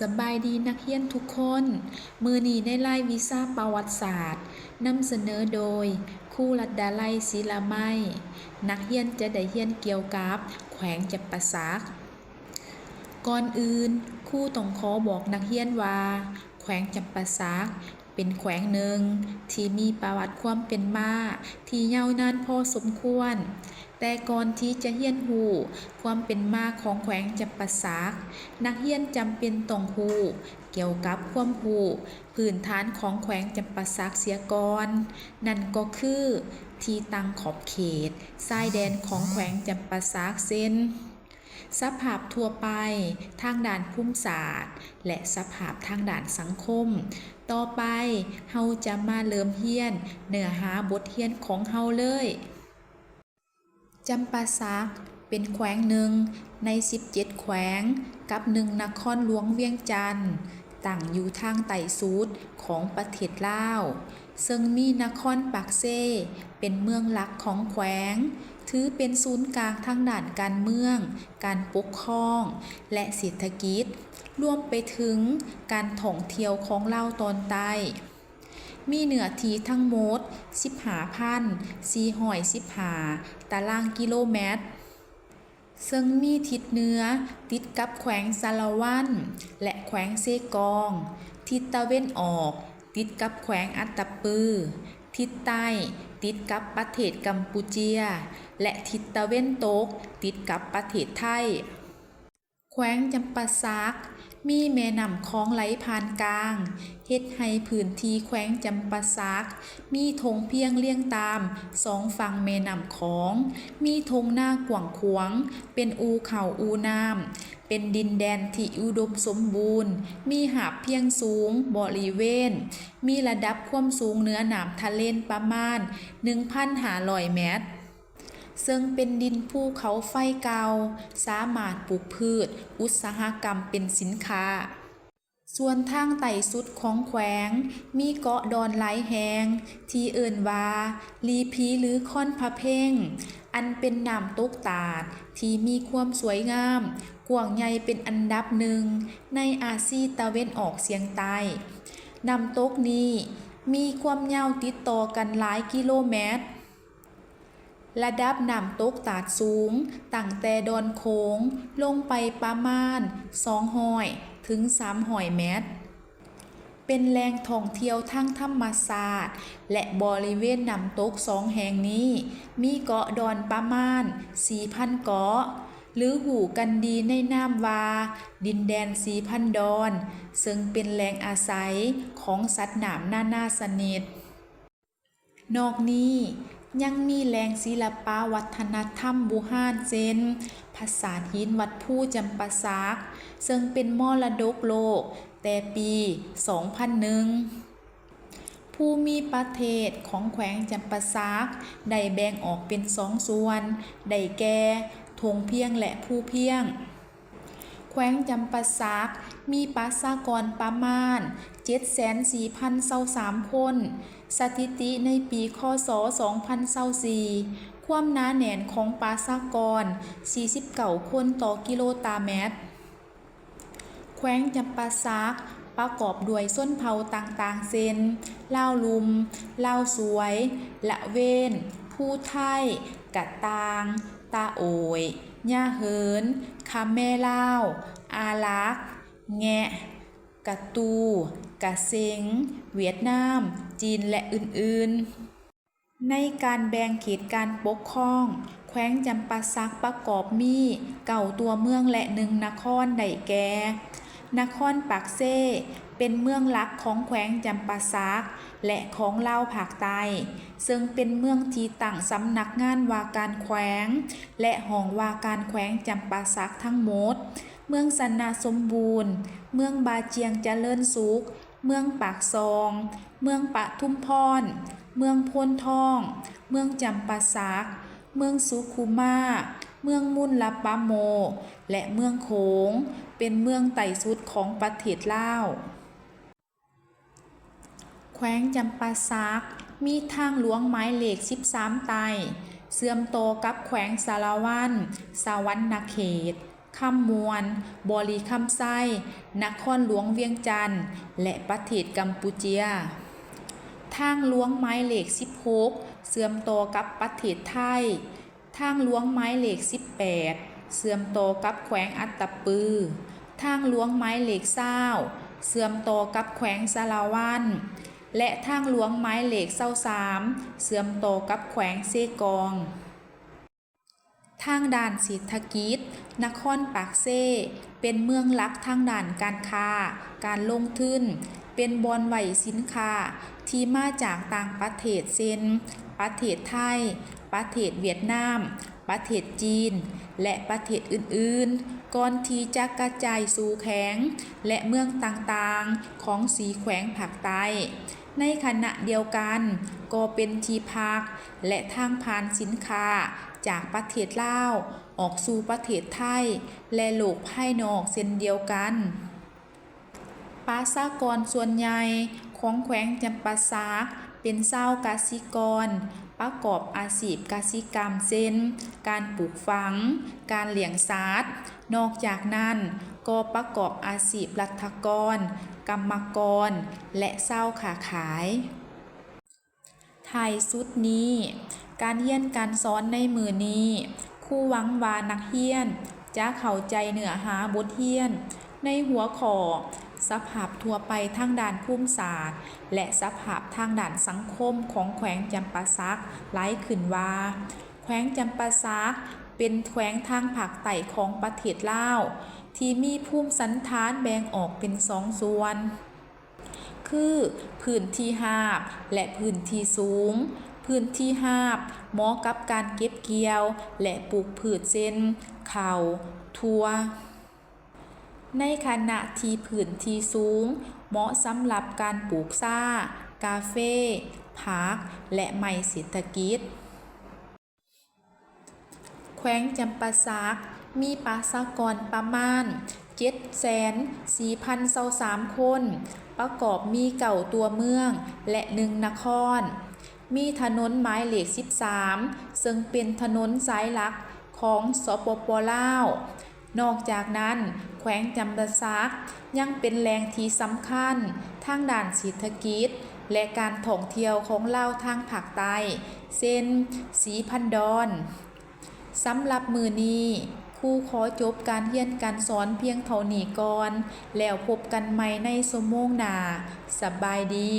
สบายดีนักเรียนทุกคนมื้อนี้ในรายวิชาประวัติศาสตร์นำเสนอโดยครูรัตดาลัยศิลาไม้นักเรียนจะได้เรียนเกี่ยวกับแขวงจำปาสักก่อนอื่นครูต้องขอบอกนักเรียนว่าแขวงจำปาสักเป็นแขวงหนึ่งที่มีประวัติความเป็นมาที่ยาวนานพอสมควรแต่ก่อนที่จะเรียนรู้ความเป็นมาของแขวงจำปาสักนักเรียนจำเป็นต้องรู้เกี่ยวกับความรู้พื้นฐานของแขวงจำปาสักเสียก่อนนั่นก็คือที่ตั้งขอบเขตชายแดนของแขวงจำปาสักเส้นสภาพทั่วไปทางด้านภูมิศาสตร์และสภาพทางด้านสังคมต่อไปเฮาจะมาเริ่มเรียนเนื้อหาบทเรียนของเฮาเลยจำปาสักเป็นแขวงหนึ่งใน17แขวงกับ1นครหลวงเวียงจันทน์ตั้งอยู่ทางใต้สุดของประเทศลาวซึ่งมีนครปากเซ่เป็นเมืองหลักของแขวงถือเป็นศูนย์กลางทางด้านการเมืองการปกครองและเศรษฐกิจรวมไปถึงการท่องเที่ยวของลาวตอนใต้มีเนื้อที่ทั้งหมด 15,415 ตารางกิโลเมตรซึ่งมีทิศเหนือติดกับแขวงสารวันและแขวงเซกองทิศตะวันออกติดกับแขวงอัตตปือทิศใต้ติดกับประเทศกัมพูเชียและทิศตะวันตกติดกับประเทศไทยแขวงจำปาสักมีแม่น้ำคลองไหลผ่านกลางเฮ็ดให้พื้นที่แขวงจำปาสักมีธงเพียงเรียงตามสองฝั่งแม่น้ำคลองมีธงหน้ากว้างขวางเป็นอู่เขาอู่น้ำเป็นดินแดนที่อุดมสมบูรณ์มีหาดเพียงสูงบริเวณมีระดับความสูงเหนือน้ำทะเลประมาณ 1,500 เมตรซึ่งเป็นดินภูเขาไฟเก่าสามารถปลูกพืชอุตสาหกรรมเป็นสินค้าส่วนทางใต้สุดของแขวงมีเกาะดอนหลายแห่งที่เอิ้นว่าลีพีหรือค่อนพะเพ่งอันเป็นน้ำตกตาดที่มีความสวยงามกว้างใหญ่เป็นอันดับหนึ่งในอาซีตะวันออกเฉียงใต้น้ำตกนี้มีความยาวติดต่อกันหลายกิโลเมตรระดับน้ำตกตาดสูงตั้งแต่ดอนโขงลงไปประมาณ200 ถึง 300 เมตรเป็นแหล่งท่องเที่ยวทางธรรมชาติและบริเวณน้ำตก2แห่งนี้มีเกาะดอนประมาณ 4,000 เกาะหรือหูกันดีในนามว่าดินแดน 4,000 ดอนซึ่งเป็นแหล่งอาศัยของสัตว์น้ำนานาชนิดนอกนี้ยังมีแหล่งศิลปวัฒนธรรมโบราณเช่นปราสาทหินวัดภูจำปาสักซึ่งเป็นมรดกโลกแต่ปี 2001 ภูมิประเทศของแขวงจำปาสักได้แบ่งออกเป็น2ส่วนได้แก่ทงเพียงและภูเพียงแขวงจำปาสักมีประชากรประมาณ 740,023 คนสถิติในปีคศ 2024 ความหนาแน่นของประชากร 49 คนต่อกิโลเมตรแขวงจำปาสักประกอบด้วยชนเผ่าต่างๆเช่นลาวลุมลาวสวยละเวนผู้ไทยกะตางตาโอยย่าเหินคาแม่ลาวอาลักแงะกะตูกะเซ็งเวียดนามจีนและอื่นๆในการแบ่งเขตการปกครองแขวงจำปาสักประกอบมี9ตัวเมืองและ1นครได้แก่นครปากเซ่เป็นเมืองหลักของแขวงจำปาสักและของลาวภาคใต้ซึ่งเป็นเมืองที่ตั้งสำนักงานว่าการแขวงและห้องว่าการแขวงจำปาสักทั้งหมดเมืองสันนาสมบูรณ์เมืองบาเจียงเจริญสุขเมืองปากซองเมืองปทุมพรเมืองโพนทองเมืองจำปาสักเมืองสุขุมาเมืองมุนลาปาโมและเมืองโขงเป็นเมืองไต่สุดของประเทศลาวแขวงจำปาสักมีทางหลวงหมายเลข13ไต่เชื่อมต่อกับแขวงสารวันสวรรณเขต คำมวนบริคำไส้นครหลวงเวียงจันทน์และประเทศกัมพูเชียทางหลวงหมายเลข16เชื่อมต่อกับประเทศไทยทางหลวงหมายเลข18เชื่อมต่อกับแขวงอัตตปือทางหลวงหมายเลข20เชื่อมต่อกับแขวงสะลาวัณและทางหลวงหมายเลข23เชื่อมต่อกับแขวงเซกองทางด้านเศรษฐกิจนครปากเซ่เป็นเมืองหลักทางด้านการค้าการลงทุนเป็นบอนไหวสินค้าที่มาจากต่างประเทศเช่นประเทศไทยประเทศเวียดนามประเทศจีนและประเทศอื่นๆก่อนที่จะกระจายสู่แขวงและเมืองต่างๆของสีแขวงภาคใต้ในขณะเดียวกันก็เป็นที่พักและทางผ่านสินค้าจากประเทศลาวออกสู่ประเทศไทยและโลกภายนอกเช่นเดียวกันประชากรส่วนใหญ่ของแขวงจำปาสักเป็นชาวกสิกรประกอบอาชีพกสิกรรมเช่นการปลูกฝังการเลี้ยงสัตว์นอกจากนั้นก็ประกอบอาชีพรัฐกรกรรมกรและชาวค้าขายท้ายสุดนี้การเรียนการสอนในมื้อนี้ครูหวังว่านักเรียนจะเข้าใจเนื้อหาบทเรียนในหัวข้อสภาพทั่วไปทางด้านภูมิศาสตร์และสภาพทางด้านสังคมของแขวงจำปาสักหลายขึ้นว่าแขวงจำปาสักเป็นแขวงทางภาคใต้ของประเทศลาวที่มีภูมิสันฐานแบ่งออกเป็น2ส่วนคือพื้นที่ราบและพื้นที่สูงพื้นที่ราบเหมาะกับการเก็บเกี่ยวและปลูกพืชเช่นข้าวถั่วในขณะที่พื้นที่สูงเหมาะสำหรับการปลูกซ่ากาเฟผักและไม้เศรษฐกิจแขวงจำปาสักมีประชากรประมาณ 7,4,023 คนประกอบมี9ตัวเมืองและ1นครมีถนนหมายเลข13ซึ่งเป็นถนนสายหลักของสปป.ลาวนอกจากนั้นแขวงจำปาสักยังเป็นแหล่งที่สำคัญทางด้านเศรษฐกิจและการท่องเที่ยวของลาวทางภาคใต้เช่นสีพันดอนสำหรับมื้อนี้ครูขอจบการเรียนการสอนเพียงเท่านี้ก่อนแล้วพบกันใหม่ในชั่วโมงหน้าสบายดี